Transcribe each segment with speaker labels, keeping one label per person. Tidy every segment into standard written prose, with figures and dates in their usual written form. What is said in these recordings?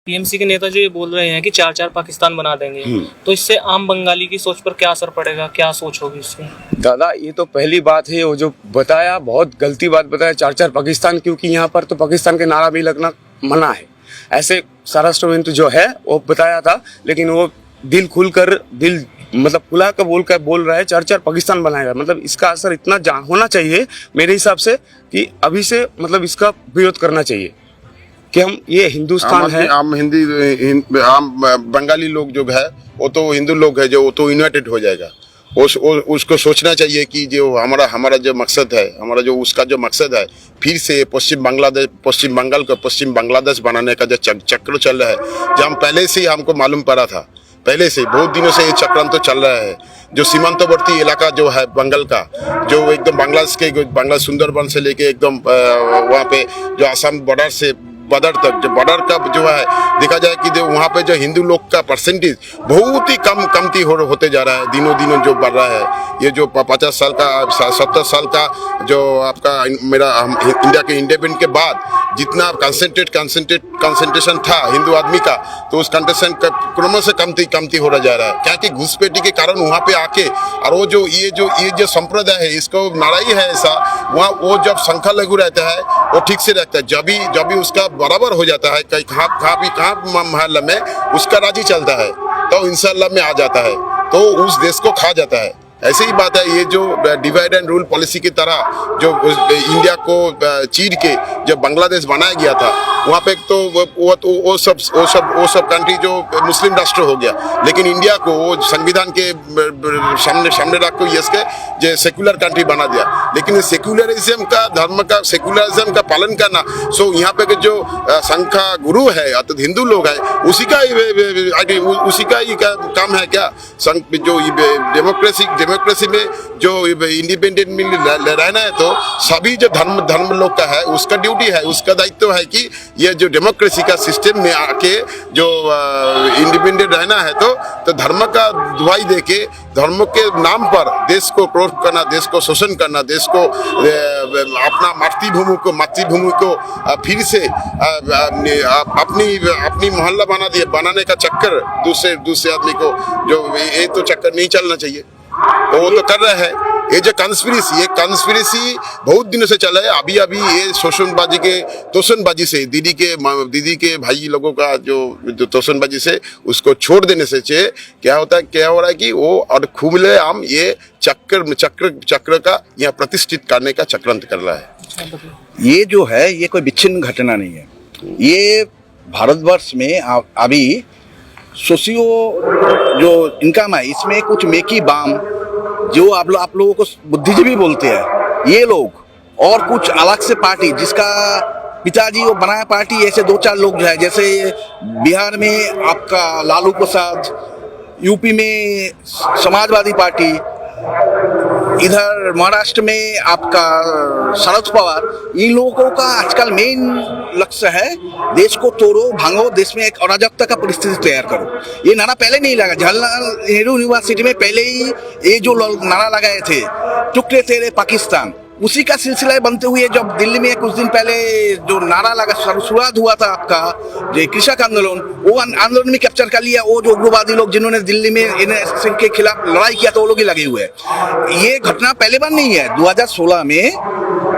Speaker 1: TMC के नेता जो ये बोल रहे हैं कि चार चार पाकिस्तान बना देंगे, तो इससे आम बंगाली की सोच पर क्या असर पड़ेगा, क्या सोच होगी इससे?
Speaker 2: दादा ये तो पहली बात है, वो जो बताया बहुत गलती बात बताया, चार चार पाकिस्तान, क्योंकि यहाँ पर तो पाकिस्तान के नारा भी लगना मना है। ऐसे स्वराष्ट्र मंत्री जो है वो बताया था, लेकिन वो दिल खुलकर दिल मतलब खुला कर बोल रहा है चार चार पाकिस्तान बनाएगा। मतलब इसका असर इतना होना चाहिए मेरे हिसाब से कि अभी से मतलब इसका विरोध करना चाहिए कि हम ये हिंदुस्तान है।
Speaker 3: आम बंगाली लोग जो है वो तो हिंदू लोग है, जो वो तो यूनाइटेड हो जाएगा। उसको सोचना चाहिए कि जो हमारा जो मकसद है, हमारा जो उसका जो मकसद है, फिर से पश्चिम बंगाल को पश्चिम बांग्लादेश बनाने का जो चक्र चल रहा है, जो हम पहले से ही हमको मालूम पड़ा था, पहले से बहुत दिनों से ये चक्रांत तो चल रहा है। जो सीमांतवर्ती इलाका जो है बंगाल का, जो एकदम बांग्लादेश सुंदरबन से लेके एकदम वहाँ पे जो आसाम बॉर्डर तक, जो बॉर्डर का जो है देखा जाए कि जो वहाँ पे जो हिंदू लोग का परसेंटेज बहुत ही कमती होते जा रहा है, दिनों जो बढ़ रहा है। ये जो 50 साल का 70 साल का जो आपका इंडिया के इंडिपेंडेंस के बाद जितना कंसंट्रेशन था हिंदू आदमी का, तो उस कंसंट्रेशन का क्रम से कमती हो रहा जा रहा है। क्या कि घुसपैठी के कारण वहाँ पे आके और वो जो ये संप्रदाय है, इसको लड़ाई है ऐसा, वहाँ वो जब संख्या लघु रहता है वो ठीक से रहता है। जब भी उसका बराबर हो जाता है, कहाँ महल में उसका राजी चलता है, तो इंशाल्लाह में आ जाता है, तो उस देश को खा जाता है। ऐसे ही बात है, ये जो डिवाइड एंड रूल पॉलिसी की तरह जो इंडिया को चीर के जब बांग्लादेश बनाया गया था, वहाँ पे तो वो सब कंट्री जो मुस्लिम राष्ट्र हो गया, लेकिन इंडिया को वो संविधान के सामने रख को इसके जो सेकुलर कंट्री बना दिया। लेकिन सेकुलरिज्म का धर्म का सेकुलरिज्म का पालन करना, सो यहाँ पे जो संख्या गुरु है अर्थात हिंदू लोग है, उसी का ही काम है क्या? जो डेमोक्रेसी में जो इंडिपेंडेंट में रहना है, तो सभी जो धर्म लोग का है उसका ड्यूटी है, उसका दायित्व है कि ये जो डेमोक्रेसी का सिस्टम में आके जो इंडिपेंडेंट रहना है, तो धर्म का दुहाई देके धर्म के नाम पर देश को क्रोध करना, देश को शोषण करना, देश को अपना मातृभूमि को फिर से अपनी मोहल्ला बनाने का चक्कर दूसरे आदमी को, जो ये तो चक्कर नहीं चलना चाहिए, तो वो तो कर रहा है। ये जो कंस्पिरेसी बहुत दिनों से चल रहा है। अभी ये तोषणबाजी से दीदी के भाई लोगों का जो तोषणबाजी से उसको छोड़ देने से क्या हो रहा है कि वो और खुले आम ये चक्र का यहाँ प्रतिष्ठित करने का चक्रांत कर रहा है।
Speaker 4: ये जो है ये कोई विच्छिन्न घटना नहीं है। ये भारतवर्ष में अभी सोशियो जो इनकम है, इसमें कुछ मेकी बाम जो आप लोगों को बुद्धिजीवी बोलते हैं, ये लोग और कुछ अलग से पार्टी जिसका पिताजी वो बनाया पार्टी, ऐसे दो चार लोग जो है, जैसे बिहार में आपका लालू प्रसाद, यूपी में समाजवादी पार्टी, इधर महाराष्ट्र में आपका शरद पवार, इन लोगों का आजकल मेन लक्ष्य है देश को तोड़ो भांगो, देश में एक अराजकता का परिस्थिति तैयार करो। ये नारा पहले नहीं लगा, जवाहरलाल नेहरू यूनिवर्सिटी में पहले ही ये जो नारा लगाए थे, टुकड़े तेरे पाकिस्तान, उसी का सिलसिला बनते हुए जब दिल्ली में कुछ दिन पहले जो नारा लगा शुरुआत हुआ था आपका जो कृषक आंदोलन, वो आंदोलन में कैप्चर कर लिया वो जो उग्रवादी लोग जिन्होंने दिल्ली में एनएसएस के खिलाफ लड़ाई किया, तो वो लोग ही लगे हुए हैं। ये घटना पहले बार नहीं है। 2016 में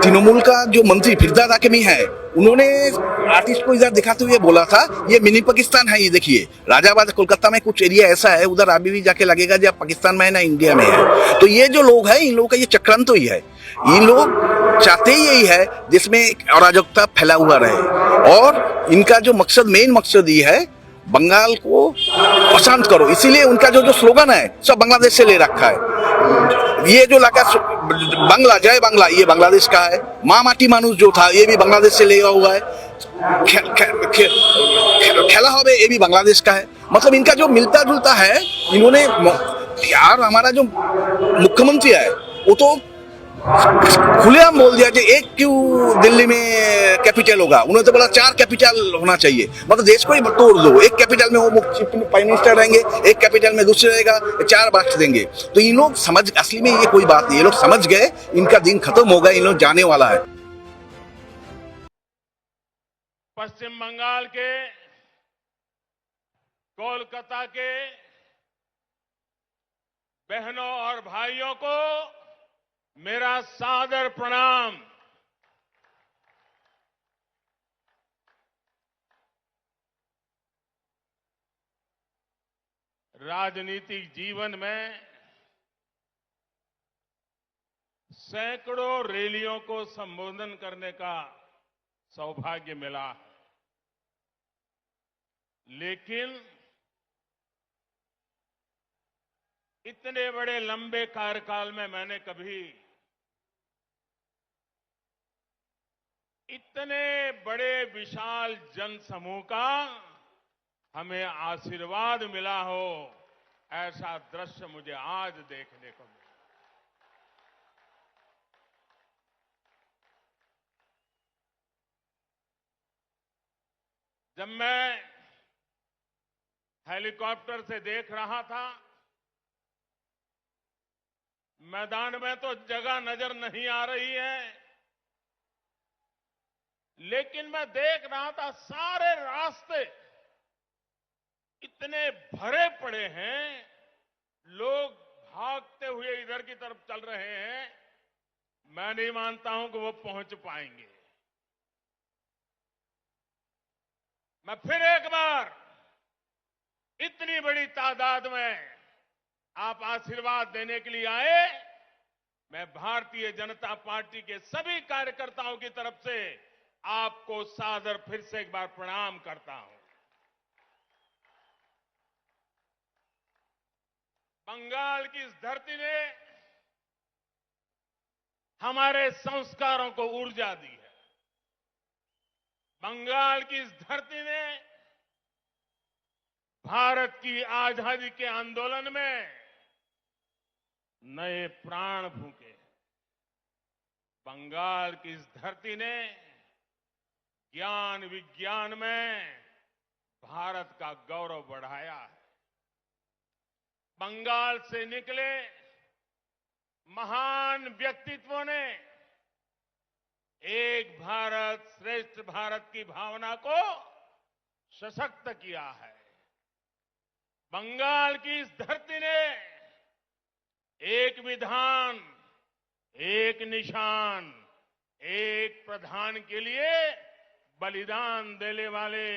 Speaker 4: तृणमूल का जो मंत्री फिरदाद हाकिमी है, उन्होंने आर्टिस्ट को इधर दिखाते हुए बोला था ये मिनी पाकिस्तान है। ये देखिए राजाबाद कोलकाता में कुछ एरिया ऐसा है, उधर अभी भी जाके लगेगा जब पाकिस्तान में है ना इंडिया में है। तो ये जो लोग हैं, इन लोगों का ये चक्रांत ही है। इन लोग चाहते ही यही है जिसमें अराजकता फैला हुआ रहे, और इनका जो मेन मकसद ये है बंगाल को अशांत करो। इसीलिए उनका जो स्लोगन है सब बांग्लादेश से ले रखा है। ये जो लगा बांग्ला जय बांग्ला, ये बांग्लादेश का है। माँ माटी मानुष जो था ये भी बांग्लादेश से लिया हुआ है। खेला होवे ये भी बांग्लादेश का है। मतलब इनका जो मिलता जुलता है, इन्होंने यार हमारा जो मुख्यमंत्री है वो तो खुलेआम बोल दिया कि एक क्यों दिल्ली में कैपिटल होगा, उन्होंने तो बोला 4 कैपिटल होना चाहिए। मतलब देश को ही तोड़ दो, एक कैपिटल में वो प्राइम मिनिस्टर रहेंगे, एक कैपिटल में दूसरे रहेगा, 4 बांट देंगे। तो इन लोग असली में ये कोई बात नहीं, ये लोग समझ गए इनका दिन खत्म हो गया, इन लोग जाने वाला है।
Speaker 5: पश्चिम बंगाल के कोलकाता के बहनों और भाइयों को मेरा सादर प्रणाम। राजनीतिक जीवन में सैकड़ों रैलियों को संबोधन करने का सौभाग्य मिला, लेकिन इतने बड़े लंबे कार्यकाल में मैंने कभी इतने बड़े विशाल जनसमूह का हमें आशीर्वाद मिला हो, ऐसा दृश्य मुझे आज देखने को मिला। जब मैं हेलीकॉप्टर से देख रहा था, मैदान में तो जगह नजर नहीं आ रही है, लेकिन मैं देख रहा था सारे रास्ते इतने भरे पड़े हैं, लोग भागते हुए इधर की तरफ चल रहे हैं। मैं नहीं मानता हूं कि वो पहुंच पाएंगे। मैं फिर एक बार इतनी बड़ी तादाद में आप आशीर्वाद देने के लिए आए, मैं भारतीय जनता पार्टी के सभी कार्यकर्ताओं की तरफ से आपको सादर फिर से एक बार प्रणाम करता हूं। बंगाल की इस धरती ने हमारे संस्कारों को ऊर्जा दी है। बंगाल की इस धरती ने भारत की आजादी के आंदोलन में नए प्राण फूंके। बंगाल की इस धरती ने ज्ञान विज्ञान में भारत का गौरव बढ़ाया है। बंगाल से निकले महान व्यक्तित्वों ने एक भारत श्रेष्ठ भारत की भावना को सशक्त किया है। बंगाल की इस धरती ने एक विधान, एक निशान, एक प्रधान के लिए बलिदान देने वाले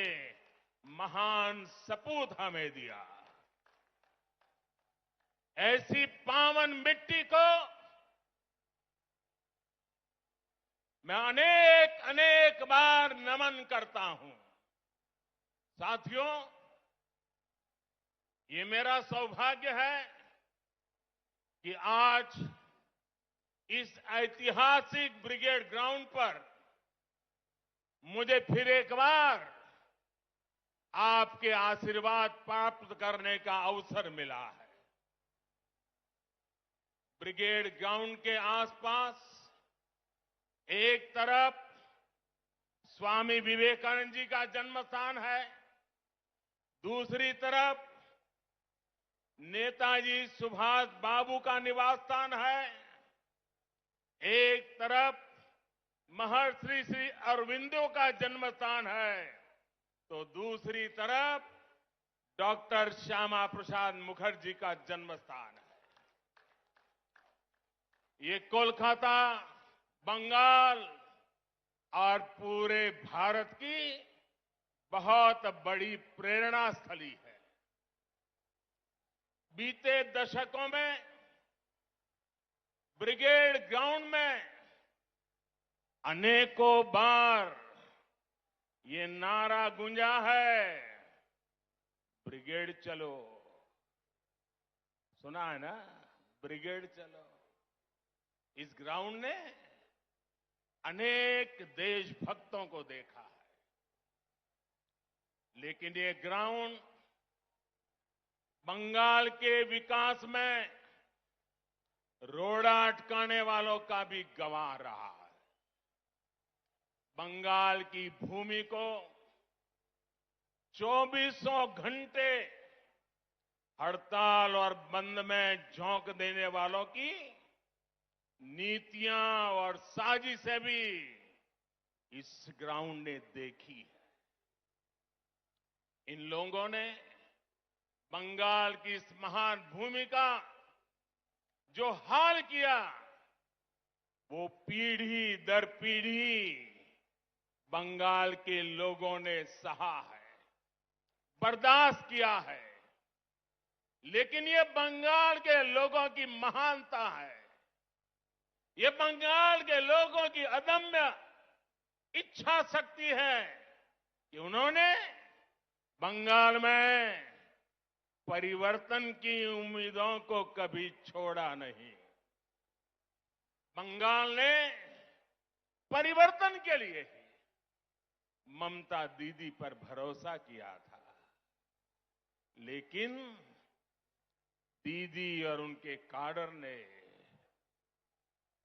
Speaker 5: महान सपूत हमें दिया। ऐसी पावन मिट्टी को मैं अनेक अनेक बार नमन करता हूं। साथियों, ये मेरा सौभाग्य है कि आज इस ऐतिहासिक ब्रिगेड ग्राउंड पर मुझे फिर एक बार आपके आशीर्वाद प्राप्त करने का अवसर मिला है। ब्रिगेड ग्राउंड के आसपास एक तरफ स्वामी विवेकानंद जी का जन्म स्थान है, दूसरी तरफ नेताजी सुभाष बाबू का निवास स्थान है, एक तरफ महर्षि श्री अरविंदो का जन्म स्थान है, तो दूसरी तरफ डॉक्टर श्यामा प्रसाद मुखर्जी का जन्म स्थान है। ये कोलकाता, बंगाल और पूरे भारत की बहुत बड़ी प्रेरणा स्थली है। बीते दशकों में ब्रिगेड ग्राउंड में अनेकों बार ये नारा गूंजा है, ब्रिगेड चलो। सुना है ना, ब्रिगेड चलो। इस ग्राउंड ने अनेक देशभक्तों को देखा है, लेकिन ये ग्राउंड बंगाल के विकास में रोड़ा अटकाने वालों का भी गवाह रहा है। बंगाल की भूमि को 2400 घंटे हड़ताल और बंद में झोंक देने वालों की नीतियां और साजिशें भी इस ग्राउंड ने देखी है। इन लोगों ने बंगाल की इस महान भूमि का जो हाल किया, वो पीढ़ी दर पीढ़ी बंगाल के लोगों ने सहा है, बर्दाश्त किया है। लेकिन ये बंगाल के लोगों की महानता है, ये बंगाल के लोगों की अदम्य इच्छा शक्ति है कि उन्होंने बंगाल में परिवर्तन की उम्मीदों को कभी छोड़ा नहीं। बंगाल ने परिवर्तन के लिए ही ममता दीदी पर भरोसा किया था, लेकिन दीदी और उनके काडर ने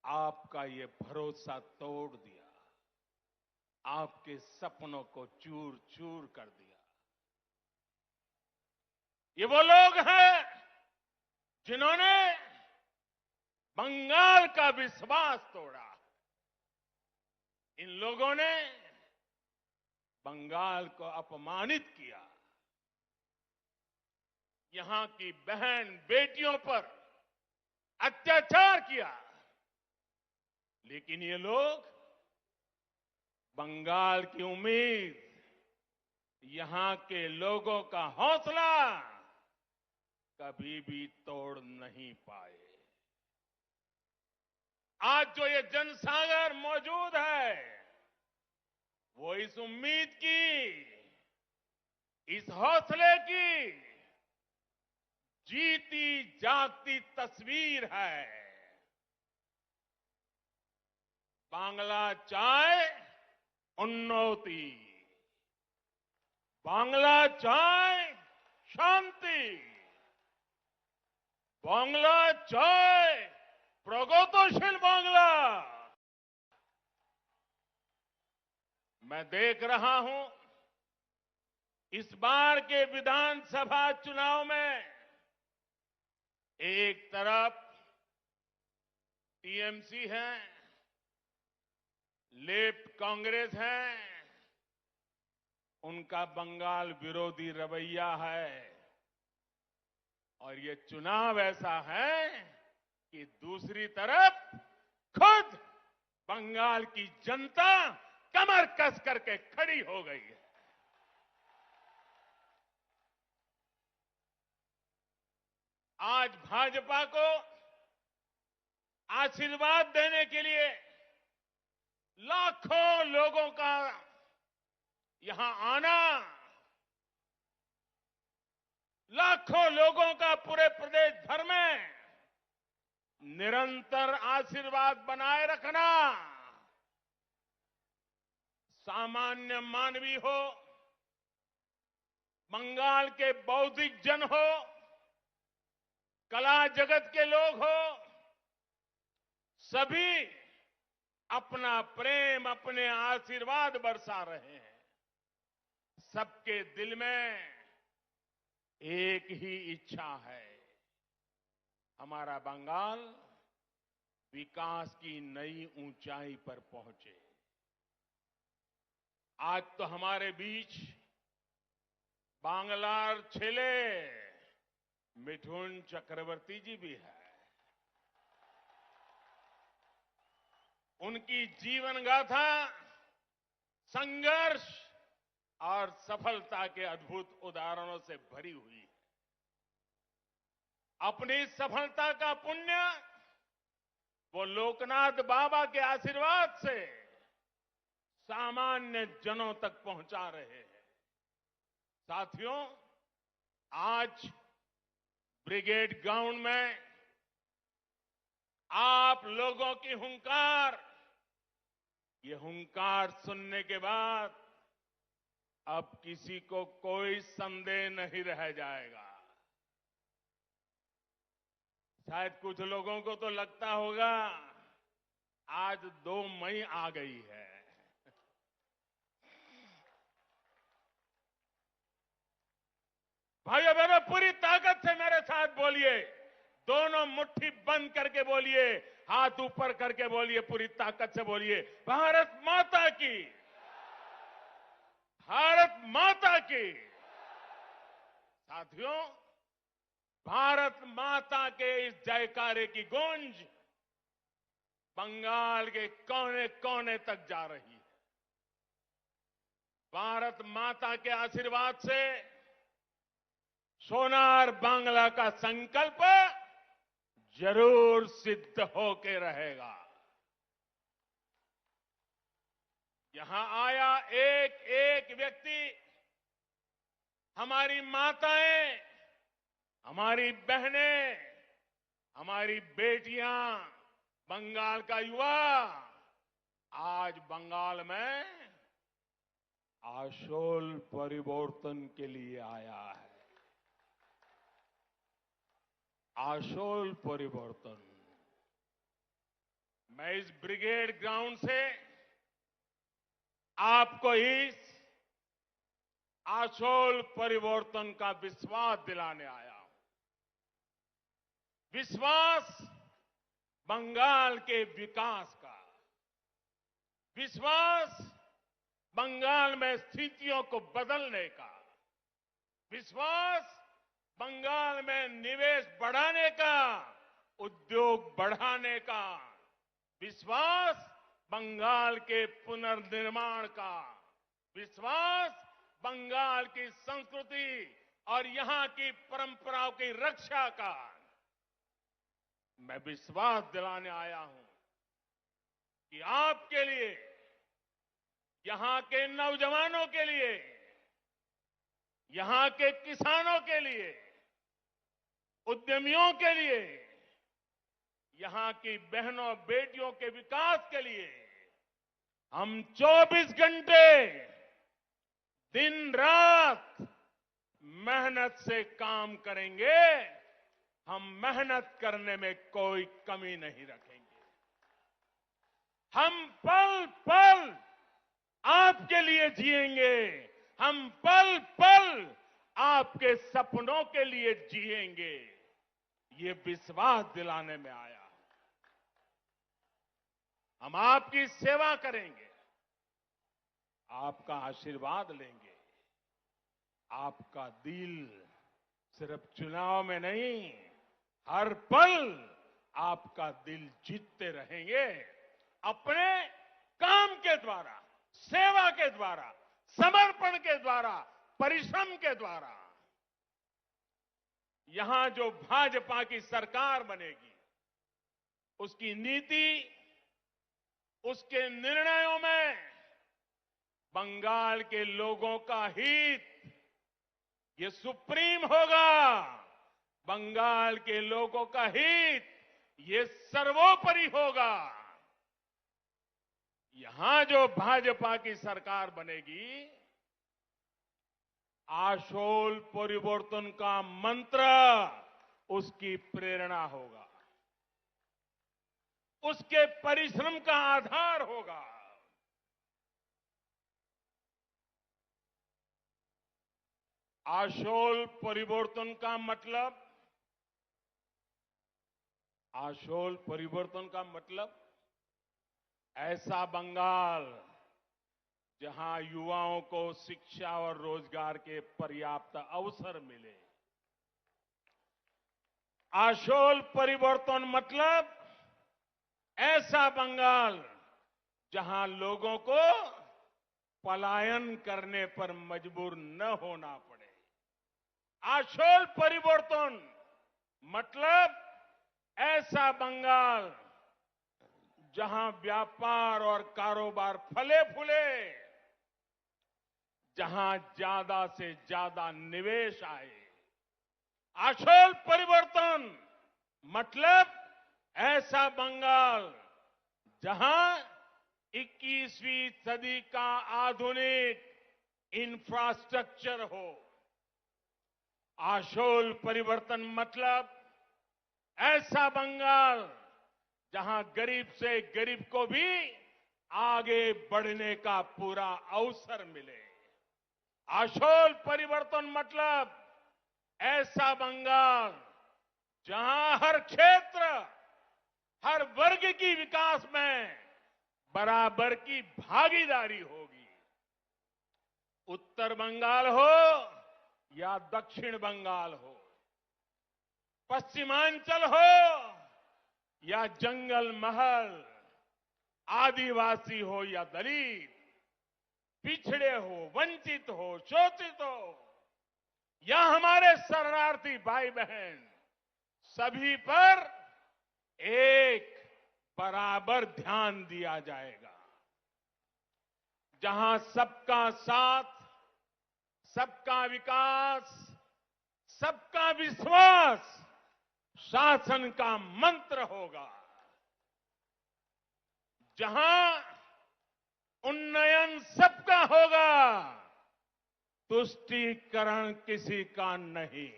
Speaker 5: आपका ये भरोसा तोड़ दिया, आपके सपनों को चूर चूर कर दिया। ये वो लोग हैं जिन्होंने बंगाल का विश्वास तोड़ा। इन लोगों ने बंगाल को अपमानित किया, यहां की बहन बेटियों पर अत्याचार किया। लेकिन ये लोग बंगाल की उम्मीद, यहां के लोगों का हौसला कभी भी तोड़ नहीं पाए। आज जो ये जनसागर मौजूद है, वो इस उम्मीद की, इस हौसले की जीती जागती तस्वीर है। बांग्ला चाय उन्नति, बांग्ला चाय शांति, बांग्ला चाय प्रगतिशील बांग्ला। मैं देख रहा हूं इस बार के विधानसभा चुनाव में एक तरफ टीएमसी है, लेफ्ट कांग्रेस है, उनका बंगाल विरोधी रवैया है, और ये चुनाव ऐसा है कि दूसरी तरफ खुद बंगाल की जनता कमर कस करके खड़ी हो गई है। आज भाजपा को आशीर्वाद देने के लिए लाखों लोगों का यहां आना, लाखों लोगों का पूरे प्रदेश भर में निरंतर आशीर्वाद बनाए रखना, सामान्य मानवी हो, बंगाल के बौद्धिक जन हो, कला जगत के लोग हो, सभी अपना प्रेम, अपने आशीर्वाद बरसा रहे हैं। सबके दिल में एक ही इच्छा है, हमारा बंगाल विकास की नई ऊंचाई पर पहुंचे। आज तो हमारे बीच बांग्लार छेले मिठुन चक्रवर्ती जी भी है। उनकी जीवन गाथा संघर्ष और सफलता के अद्भुत उदाहरणों से भरी हुई है। अपनी सफलता का पुण्य वो लोकनाथ बाबा के आशीर्वाद से सामान्य जनों तक पहुंचा रहे हैं। साथियों, आज ब्रिगेड ग्राउंड में आप लोगों की हुंकार, ये हुंकार सुनने के बाद अब किसी को कोई संदेह नहीं रह जाएगा। शायद कुछ लोगों को तो लगता होगा आज 2 मई आ गई है। भाइयों बहनों, पूरी ताकत से मेरे साथ बोलिए, दोनों मुट्ठी बंद करके बोलिए, हाथ ऊपर करके बोलिए, पूरी ताकत से बोलिए, भारत माता की, भारत माता की। साथियों, भारत माता के इस जयकारे की गूंज बंगाल के कोने कोने तक जा रही है। भारत माता के आशीर्वाद से सोनार बांग्ला का संकल्प जरूर सिद्ध होके रहेगा। यहां आया एक एक व्यक्ति, हमारी माताएं, हमारी बहनें, हमारी बेटियां, बंगाल का युवा आज बंगाल में आशोल परिवर्तन के लिए आया है। आशोल परिवर्तन। मैं इस ब्रिगेड ग्राउंड से आपको इस आशोल परिवर्तन का विश्वास दिलाने आया हूं। विश्वास बंगाल के विकास का, विश्वास बंगाल में स्थितियों को बदलने का, विश्वास बंगाल में निवेश बढ़ाने का, उद्योग बढ़ाने का, विश्वास बंगाल के पुनर्निर्माण का, विश्वास बंगाल की संस्कृति और यहां की परंपराओं की रक्षा का। मैं विश्वास दिलाने आया हूं कि आपके लिए, यहां के नौजवानों के लिए, यहां के किसानों के लिए, उद्यमियों के लिए, यहां की बहनों बेटियों के विकास के लिए हम 24 घंटे दिन रात मेहनत से काम करेंगे। हम मेहनत करने में कोई कमी नहीं रखेंगे। हम पल पल आपके लिए जिएंगे। हम पल पल आपके सपनों के लिए जिएंगे। ये विश्वास दिलाने में आया। हम आपकी सेवा करेंगे, आपका आशीर्वाद लेंगे। आपका दिल सिर्फ चुनाव में नहीं, हर पल आपका दिल जीतते रहेंगे। अपने काम के द्वारा, सेवा के द्वारा, समर्पण के द्वारा, परिश्रम के द्वारा। यहां जो भाजपा की सरकार बनेगी, उसकी नीति, उसके निर्णयों में बंगाल के लोगों का हित ये सुप्रीम होगा। बंगाल के लोगों का हित ये सर्वोपरि होगा। यहां जो भाजपा की सरकार बनेगी, आशोल परिवर्तन का मंत्र उसकी प्रेरणा होगा, उसके परिश्रम का आधार होगा। आशोल परिवर्तन का मतलब, आशोल परिवर्तन का मतलब ऐसा बंगाल जहां युवाओं को शिक्षा और रोजगार के पर्याप्त अवसर मिले। आशोल परिवर्तन मतलब ऐसा बंगाल जहां लोगों को पलायन करने पर मजबूर न होना पड़े। आशोल परिवर्तन मतलब ऐसा बंगाल जहां व्यापार और कारोबार फले फूले, जहां ज्यादा से ज्यादा निवेश आए। आशोल परिवर्तन मतलब ऐसा बंगाल जहां 21वीं सदी का आधुनिक इंफ्रास्ट्रक्चर हो। आशोल परिवर्तन मतलब ऐसा बंगाल जहां गरीब से गरीब को भी आगे बढ़ने का पूरा अवसर मिले। आशोल परिवर्तन मतलब ऐसा बंगाल जहां हर क्षेत्र, हर वर्ग की विकास में बराबर की भागीदारी होगी। उत्तर बंगाल हो या दक्षिण बंगाल हो, पश्चिमांचल हो या जंगल महल, आदिवासी हो या दलित, पिछड़े हो, वंचित हो, शोषित हो या हमारे शरणार्थी भाई बहन, सभी पर एक बराबर ध्यान दिया जाएगा। जहां सबका साथ, सबका विकास, सबका विश्वास शासन का मंत्र होगा, जहां उन्नयन सबका होगा, तुष्टीकरण किसी का नहीं,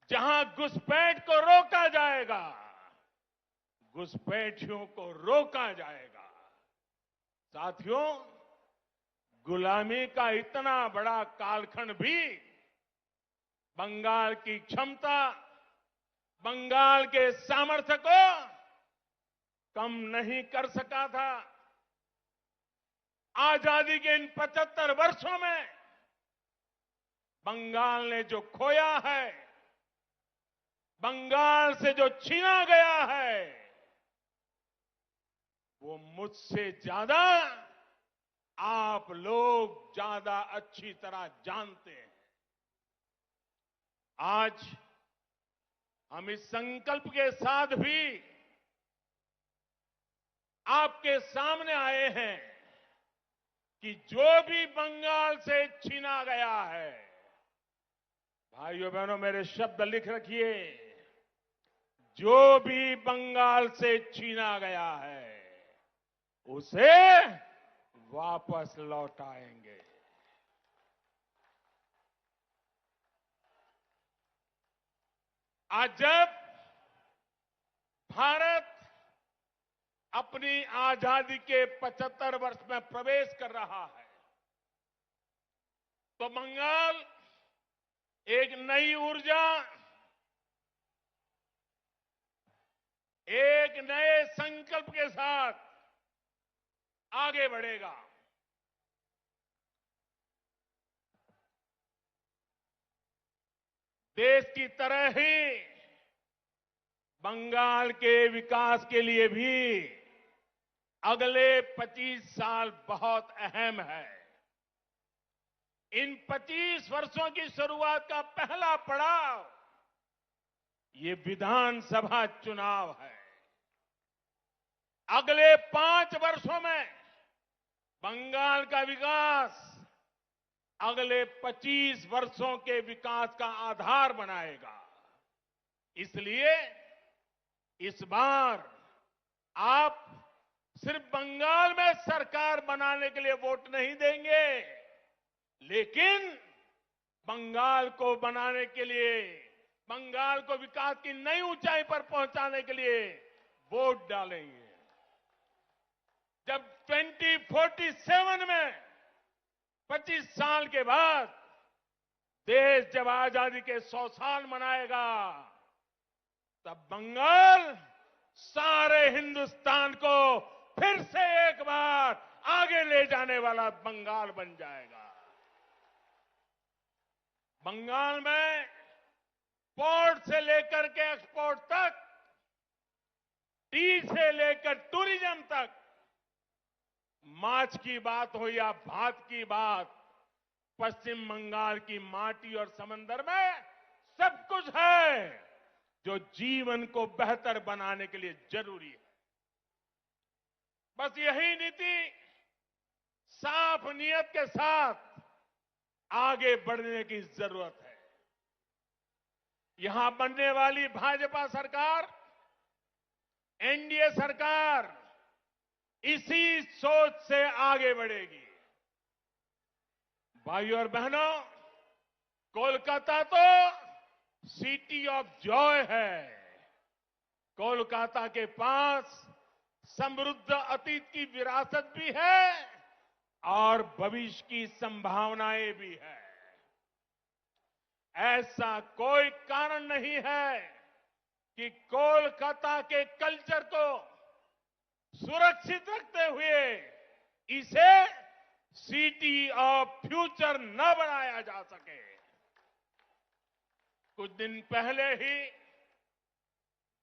Speaker 5: जहां घुसपैठ को रोका जाएगा, घुसपैठियों को रोका जाएगा। साथियों, गुलामी का इतना बड़ा कालखंड भी बंगाल की क्षमता, बंगाल के सामर्थ्य को कम नहीं कर सका था। आजादी के इन 75 वर्षों में बंगाल ने जो खोया है, बंगाल से जो छीना गया है, वो मुझसे ज्यादा आप लोग ज्यादा अच्छी तरह जानते हैं। आज हम इस संकल्प के साथ भी आपके सामने आए हैं कि जो भी बंगाल से छीना गया है, भाइयों बहनों मेरे शब्द लिख रखिए, जो भी बंगाल से छीना गया है उसे वापस लौटाएंगे। आज जब भारत अपनी आजादी के 75 वर्ष में प्रवेश कर रहा है, तो बंगाल एक नई ऊर्जा, एक नए संकल्प के साथ आगे बढ़ेगा। देश की तरह ही बंगाल के विकास के लिए भी अगले 25 साल बहुत अहम है। इन 25 वर्षों की शुरुआत का पहला पड़ाव ये विधानसभा चुनाव है। अगले 5 वर्षों में बंगाल का विकास अगले 25 वर्षों के विकास का आधार बनाएगा। इसलिए इस बार आप सिर्फ बंगाल में सरकार बनाने के लिए वोट नहीं देंगे, लेकिन बंगाल को बनाने के लिए, बंगाल को विकास की नई ऊंचाई पर पहुंचाने के लिए वोट डालेंगे। जब 2047 में 25 साल के बाद देश जब आजादी के 100 साल मनाएगा, तब बंगाल सारे हिंदुस्तान को फिर से एक बार आगे ले जाने वाला बंगाल बन जाएगा। बंगाल में पोर्ट से लेकर के एक्सपोर्ट तक, टी से लेकर टूरिज्म तक, माछ की बात हो या भात की बात, पश्चिम बंगाल की माटी और समंदर में सब कुछ है जो जीवन को बेहतर बनाने के लिए जरूरी है। बस यही नीति, साफ नियत के साथ आगे बढ़ने की जरूरत है। यहां बनने वाली भाजपा सरकार, एनडीए सरकार इसी सोच से आगे बढ़ेगी। भाइयों और बहनों, कोलकाता तो सिटी ऑफ जॉय है। कोलकाता के पास समृद्ध अतीत की विरासत भी है और भविष्य की संभावनाएं भी है। ऐसा कोई कारण नहीं है कि कोलकाता के कल्चर को सुरक्षित रखते हुए इसे सिटी ऑफ फ्यूचर न बनाया जा सके। कुछ दिन पहले ही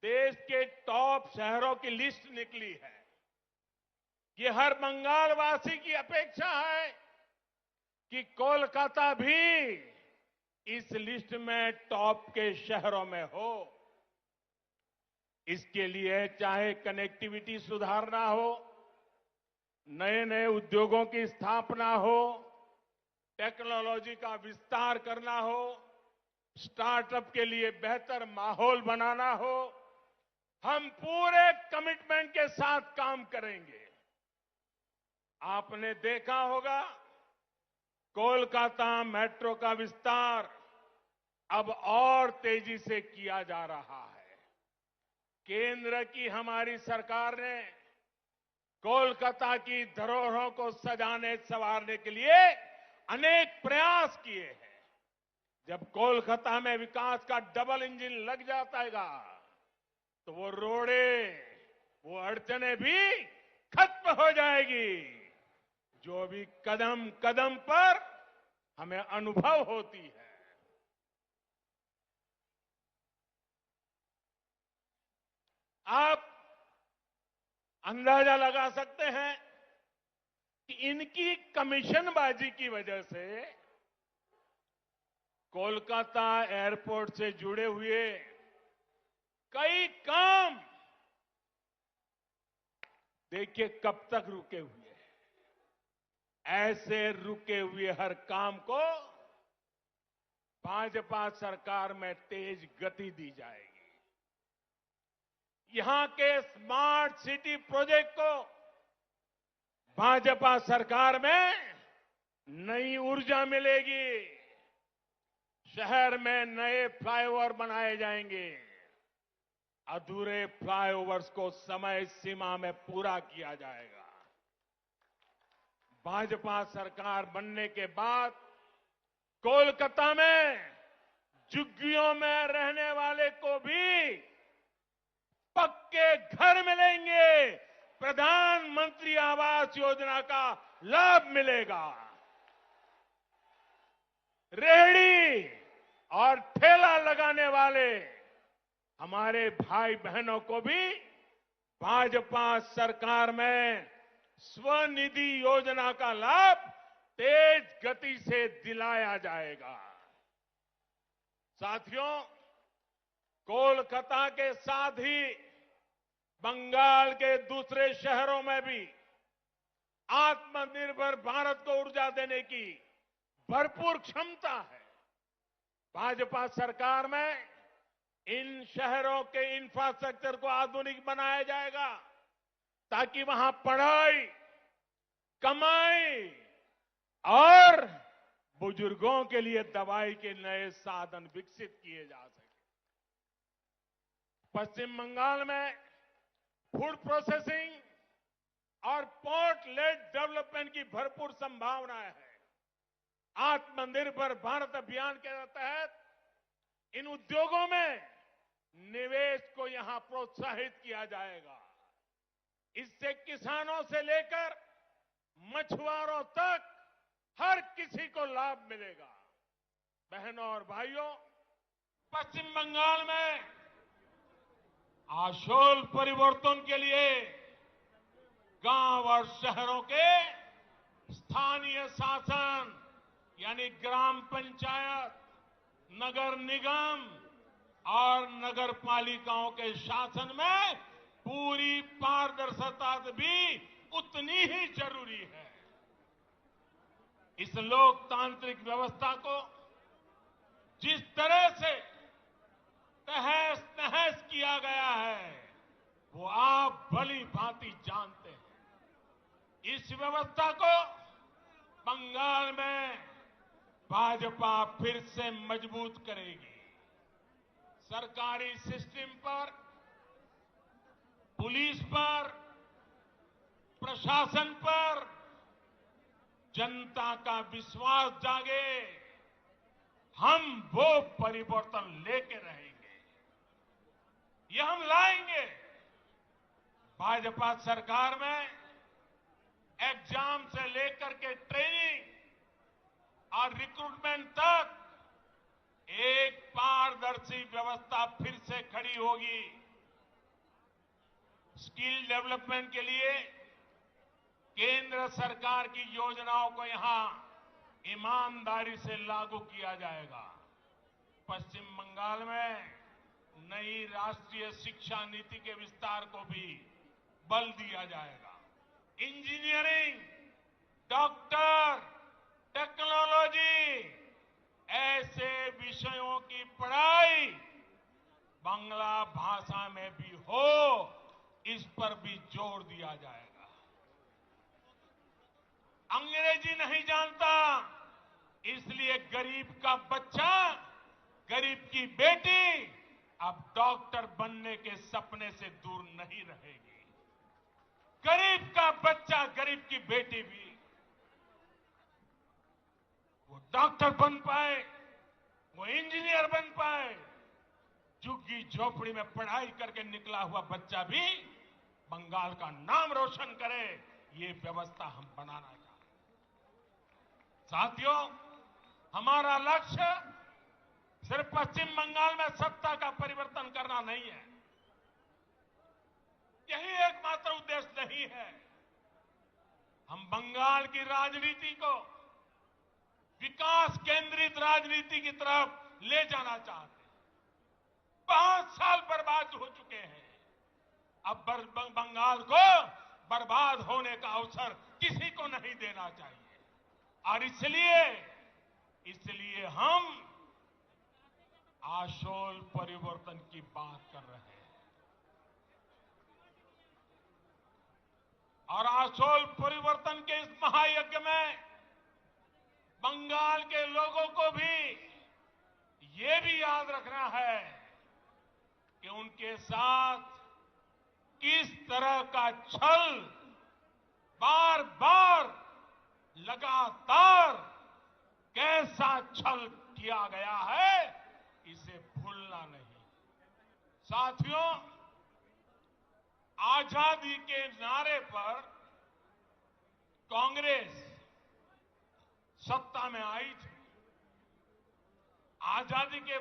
Speaker 5: देश के टॉप शहरों की लिस्ट निकली है। ये हर बंगाल वासी की अपेक्षा है कि कोलकाता भी इस लिस्ट में टॉप के शहरों में हो। इसके लिए चाहे कनेक्टिविटी सुधारना हो, नए नए उद्योगों की स्थापना हो, टेक्नोलॉजी का विस्तार करना हो, स्टार्टअप के लिए बेहतर माहौल बनाना हो, हम पूरे कमिटमेंट के साथ काम करेंगे। आपने देखा होगा कोलकाता मेट्रो का विस्तार अब और तेजी से किया जा रहा है। केंद्र की हमारी सरकार ने कोलकाता की धरोहरों को सजाने संवारने के लिए अनेक प्रयास किए हैं। जब कोलकाता में विकास का डबल इंजन लग जाएगा तो वो रोड़े, वो अड़चने भी खत्म हो जाएगी जो भी कदम कदम पर हमें अनुभव होती है। आप अंदाजा लगा सकते हैं कि इनकी कमीशनबाजी की वजह से कोलकाता एयरपोर्ट से जुड़े हुए कई काम देखिए कब तक रुके हुए हैं। ऐसे रुके हुए हर काम को भाजपा सरकार में तेज गति दी जाएगी। यहां के स्मार्ट सिटी प्रोजेक्ट को भाजपा सरकार में नई ऊर्जा मिलेगी। शहर में नए फ्लाईओवर बनाए जाएंगे। अधूरे फ्लाईओवर्स को समय सीमा में पूरा किया जाएगा। भाजपा सरकार बनने के बाद कोलकाता में झुग्गियों में रहने वाले को भी पक्के घर मिलेंगे। प्रधानमंत्री आवास योजना का लाभ मिलेगा। रेहड़ी और ठेला लगाने वाले हमारे भाई बहनों को भी भाजपा सरकार में स्वनिधि योजना का लाभ तेज गति से दिलाया जाएगा। साथियों, कोलकाता के साथ ही बंगाल के दूसरे शहरों में भी आत्मनिर्भर भारत को ऊर्जा देने की भरपूर क्षमता है। भाजपा सरकार में इन शहरों के इंफ्रास्ट्रक्चर को आधुनिक बनाया जाएगा ताकि वहां पढ़ाई, कमाई और बुजुर्गों के लिए दवाई के नए साधन विकसित किए जा सके। पश्चिम बंगाल में फूड प्रोसेसिंग और पोर्ट लेड डेवलपमेंट की भरपूर संभावनाएं है। आत्मनिर्भर भारत अभियान के तहत इन उद्योगों में निवेश को यहां प्रोत्साहित किया जाएगा। इससे किसानों से लेकर मछुआरों तक हर किसी को लाभ मिलेगा। बहनों और भाइयों, पश्चिम बंगाल में आशोल परिवर्तन के लिए गांव और शहरों के स्थानीय शासन यानी ग्राम पंचायत, नगर निगम और नगर पालिकाओं के शासन में पूरी पारदर्शिता भी उतनी ही जरूरी है। इस लोकतांत्रिक व्यवस्था को जिस तरह से तहस नहस किया गया है वो आप भली भांति जानते हैं। इस व्यवस्था को बंगाल में भाजपा फिर से मजबूत करेगी। सरकारी सिस्टम पर, पुलिस पर, प्रशासन पर जनता का विश्वास जागे, हम वो परिवर्तन लेके रहेंगे। ये हम लाएंगे। भाजपा सरकार में एग्जाम से लेकर के ट्रेनिंग और रिक्रूटमेंट तक एक पारदर्शी व्यवस्था फिर से खड़ी होगी। स्किल डेवलपमेंट के लिए केंद्र सरकार की योजनाओं को यहां ईमानदारी से लागू किया जाएगा। पश्चिम बंगाल में नई राष्ट्रीय शिक्षा नीति के विस्तार को भी बल दिया जाएगा। इंजीनियरिंग, डॉक्टर, टेक्नोलॉजी ऐसे विषयों की पढ़ाई बांग्ला भाषा में भी हो, इस पर भी जोर दिया जाएगा। अंग्रेजी नहीं जानता, इसलिए गरीब का बच्चा, गरीब की बेटी अब डॉक्टर बनने के सपने से दूर नहीं रहेगी। गरीब का बच्चा, गरीब की बेटी भी वो डॉक्टर बन पाए, वो इंजीनियर बन पाए। झुग्गी झोपड़ी में पढ़ाई करके निकला हुआ बच्चा भी बंगाल का नाम रोशन करे, ये व्यवस्था हम बनाना चाहते हैं। साथियों, हमारा लक्ष्य सिर्फ पश्चिम बंगाल में सत्ता का परिवर्तन करना नहीं है, यही एकमात्र उद्देश्य नहीं है। हम बंगाल की राजनीति को विकास केंद्रित राजनीति की तरफ ले जाना चाहते हैं। 5 साल बर्बाद हो चुके हैं, अब बंगाल को बर्बाद होने का अवसर किसी को नहीं देना चाहिए। और इसलिए हम आशोल परिवर्तन की बात कर रहे हैं। और आशोल परिवर्तन के इस महायज्ञ में बंगाल के लोगों को भी ये भी याद रखना है कि उनके साथ किस तरह का छल बार बार लगातार कैसा छल किया गया है, इसे भूलना नहीं। साथियों, आजादी के नारे पर कांग्रेस सत्ता में आई थी। आजादी के